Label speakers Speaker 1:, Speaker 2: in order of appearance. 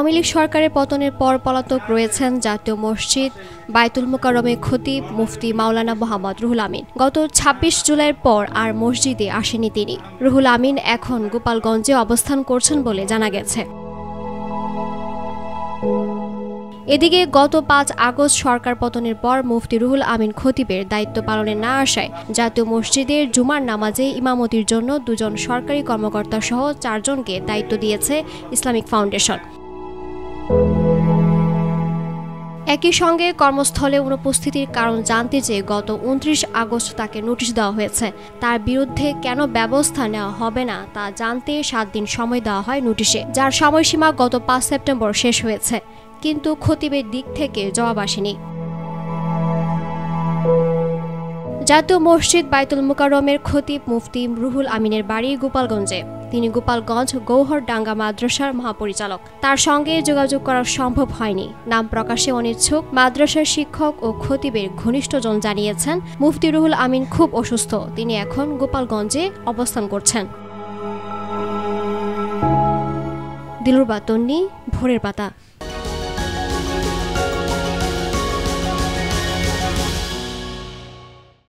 Speaker 1: আওয়ামী লীগ সরকারের পতনের পর পলাতক রয়েছেন জাতীয় মসজিদ বায়তুল মোকাররমের খতিব মুফতি মাওলানা মোহাম্মদ রুহুল আমিন। গত ২৬ জুলাইয়ের পর আর মসজিদে আসেনি তিনি। রুহুল আমিন এখন গোপালগঞ্জে অবস্থান করছেন বলে জানা গেছে। এদিকে গত ৫ আগস্ট সরকার পতনের পর মুফতি রুহুল আমিন খতিবের দায়িত্ব পালনে না আসায় জাতীয় মসজিদের জুমার নামাজে ইমামতির জন্য ২ জন সরকারি কর্মকর্তা সহ ৪ জনকে দায়িত্ব দিয়েছে ইসলামিক ফাউন্ডেশন। একই সঙ্গে কর্মস্থলে অনুপস্থিতির কারণ জানতে চেয়ে গত ২৯ আগস্ট তাকে নোটিশ দেওয়া হয়েছে। তার বিরুদ্ধে কেন ব্যবস্থা নেওয়া হবে না তা জানতে ৭ দিন সময় দেওয়া হয় নোটিশে, যার সময়সীমা গত ৫ সেপ্টেম্বর শেষ হয়েছে। কিন্তু খতিবের দিক থেকে জবাব আসেনি। জাতীয় মসজিদ বায়তুল মোকাররমের খতিব মুফতি রুহুল আমিনের বাড়ি গোপালগঞ্জে। তিনি গোপালগঞ্জ গৌহরডাঙ্গা মাদ্রাসার মহাপরিচালক। তার সঙ্গে যোগাযোগ করা সম্ভব হয়নি। নাম প্রকাশে অনিচ্ছুক মাদ্রাসার শিক্ষক ও খতিবের ঘনিষ্ঠজন জানিয়েছেন, মুফতি রুহুল আমিন খুব অসুস্থ, তিনি এখন গোপালগঞ্জে অবস্থান করছেন। দিলরুবা তন্নি, ভোরের পাতা।